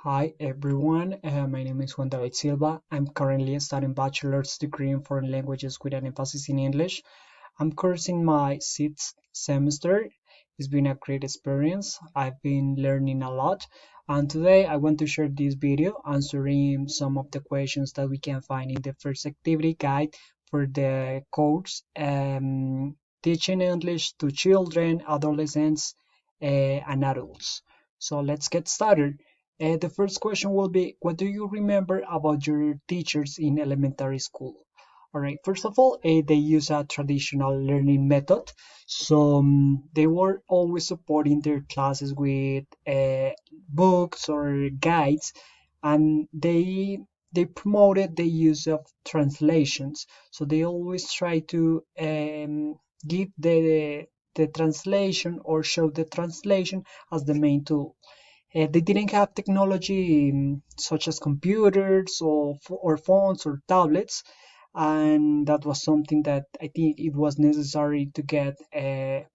Hi everyone, my name is Juan David Silva. I'm currently studying bachelor's degree in foreign languages with an emphasis in English. I'm cursing my sixth semester. It's been a great experience. I've been learning a lot, and today I want to share this video answering some of the questions that we can find in the first activity guide for the course Teaching English to Children, Adolescents, and Adults. So let's get started. The first question will be, what do you remember about your teachers in elementary school? All right, first of all, they use a traditional learning method. So they were always supporting their classes with books or guides, and they promoted the use of translations. So they always try to give the translation or show the translation as the main tool. They didn't have technology such as computers or phones or tablets, and that was something that I think it was necessary to get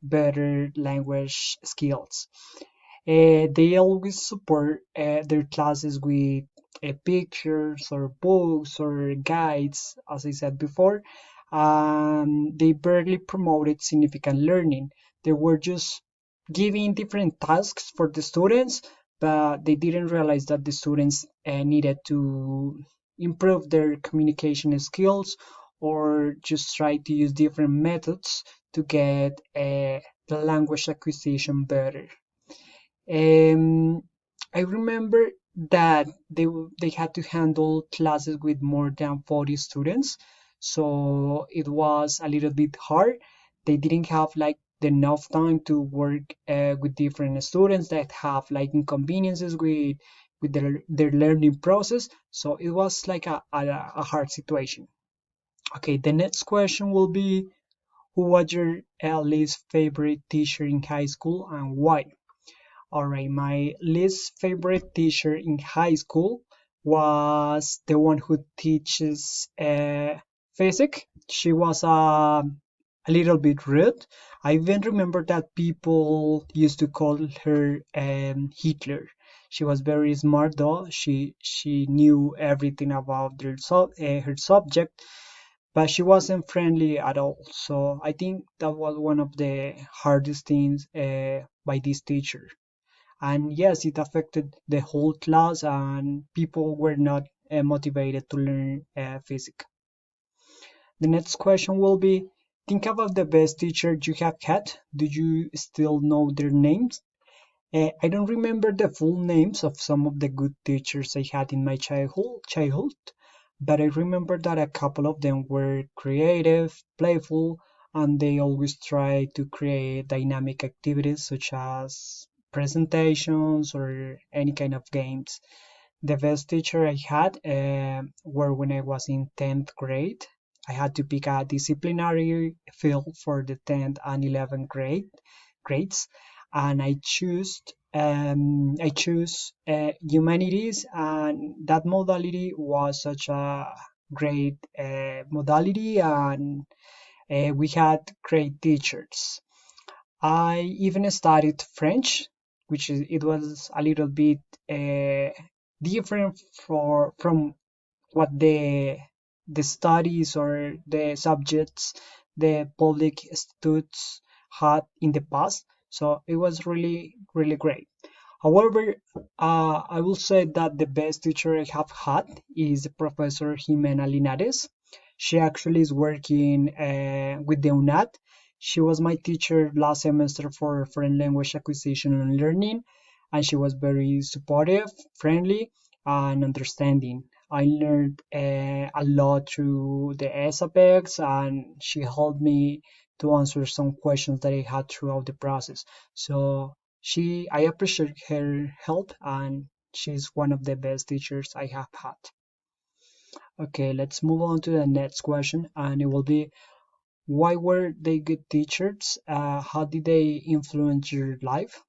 better language skills. They always support their classes with pictures or books or guides, as I said before. They barely promoted significant learning. They were just giving different tasks for the students, but they didn't realize that the students needed to improve their communication skills or just try to use different methods to get the language acquisition better. Um, I remember that they had to handle classes with more than 40 students, so it was a little bit hard. They didn't have like enough time to work with different students that have like inconveniences with their learning process. So it was like a hard situation. Okay, the next question will be, who was your least favorite teacher in high school and why? All right, my least favorite teacher in high school was the one who teaches physics. She was a little bit rude. I even remember that people used to call her Hitler. She was very smart though. She knew everything about her subject, but she wasn't friendly at all. So I think that was one of the hardest things by this teacher. And yes, it affected the whole class, and people were not motivated to learn physics. The next question will be, think about the best teacher you have had. Do you still know their names? I don't remember the full names of some of the good teachers I had in my childhood, but I remember that a couple of them were creative, playful, and they always try to create dynamic activities such as presentations or any kind of games. The best teacher I had were when I was in 10th grade. I had to pick a disciplinary field for the 10th and 11th grades, and I choose humanities, and that modality was such a great modality, and we had great teachers. I even studied French, which is it was a little bit uh, different from what the studies or the subjects the public institutes had in the past. So it was really great. However, I will say that the best teacher I have had is Professor Jimena Linares. She actually is working with the UNAD. She was my teacher last semester for foreign language acquisition and learning, and she was very supportive, friendly, and understanding. I learned a lot through the SAPEX, and she helped me to answer some questions that I had throughout the process. So I appreciate her help, and she's one of the best teachers I have had. Okay, let's move on to the next question, and it will be, why were they good teachers? How did they influence your life?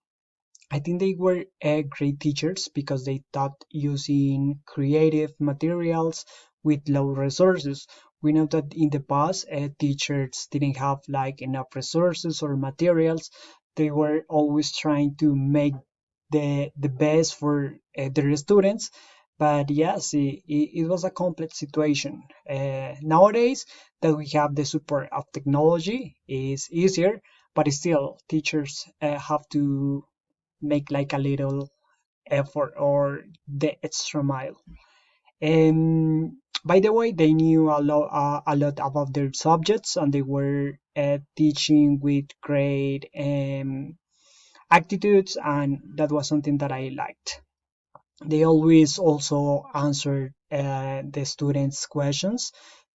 I think they were great teachers because they taught using creative materials with low resources. We know that in the past, teachers didn't have like enough resources or materials. They were always trying to make the best for their students. But yes, it was a complex situation. Nowadays that we have the support of technology is easier, but still teachers have to make like a little effort or the extra mile. By the way, they knew a lot about their subjects, and they were teaching with great attitudes, and that was something that I liked. They always also answered the students' questions,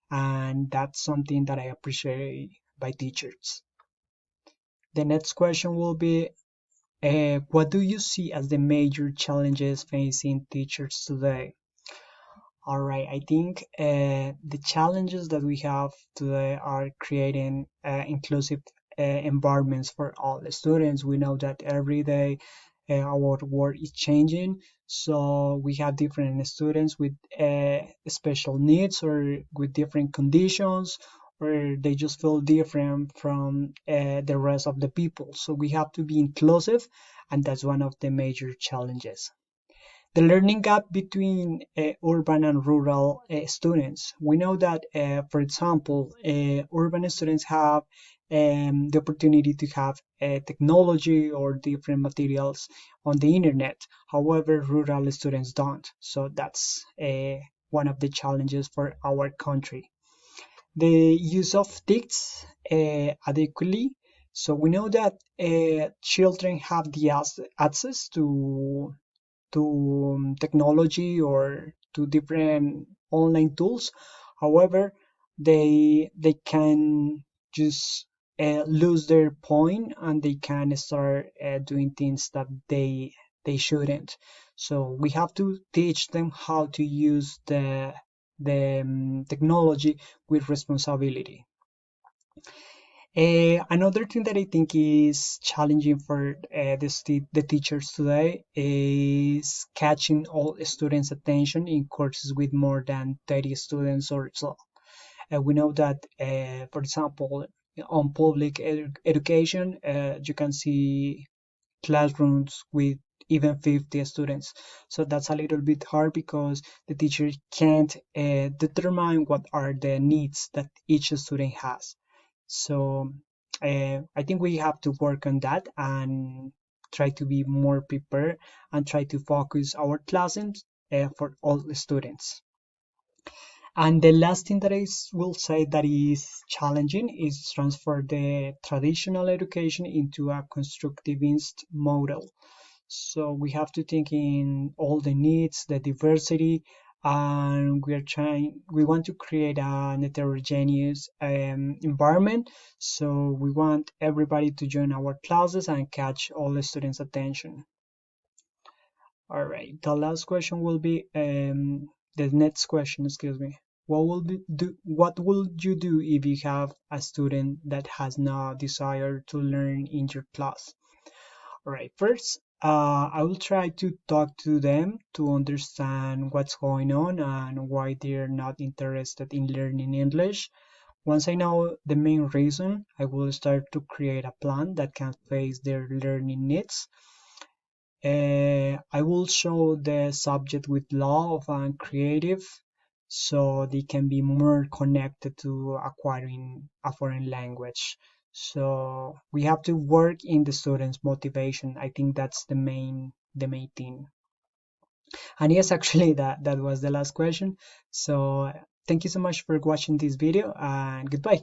and that's something that I appreciate by teachers. The next question will be, what do you see as the major challenges facing teachers today? All right, I think the challenges that we have today are creating inclusive environments for all the students. We know that every day our world is changing, so we have different students with special needs or with different conditions, or they just feel different from the rest of the people. So we have to be inclusive, and that's one of the major challenges. The learning gap between urban and rural students. We know that, for example, urban students have the opportunity to have technology or different materials on the internet. However, rural students don't. So that's one of the challenges for our country. The use of TICs adequately. So we know that children have the access to technology or to different online tools. However, they can just lose their point, and they can start doing things that they shouldn't. So we have to teach them how to use the technology with responsibility. Another thing that I think is challenging for the teachers today is catching all students' attention in courses with more than 30 students or so. We know that, for example, on public education, you can see classrooms with even 50 students. So that's a little bit hard because the teacher can't determine what are the needs that each student has. So I think we have to work on that and try to be more prepared and try to focus our classes for all the students. And the last thing that will say that is challenging is transfer the traditional education into a constructivist model. So we have to think in all the needs, the diversity, and we want to create an heterogeneous environment. So we want everybody to join our classes and catch all the students' attention. All right, the last question will be, the next question, excuse me. What will you do if you have a student that has no desire to learn in your class? All right, first, I will try to talk to them to understand what's going on and why they're not interested in learning English. Once I know the main reason, I will start to create a plan that can face their learning needs. I will show the subject with love and creative so they can be more connected to acquiring a foreign language. So we have to work in the students' motivation. I think that's the main thing. And yes, actually that was the last question. So thank you so much for watching this video, and goodbye.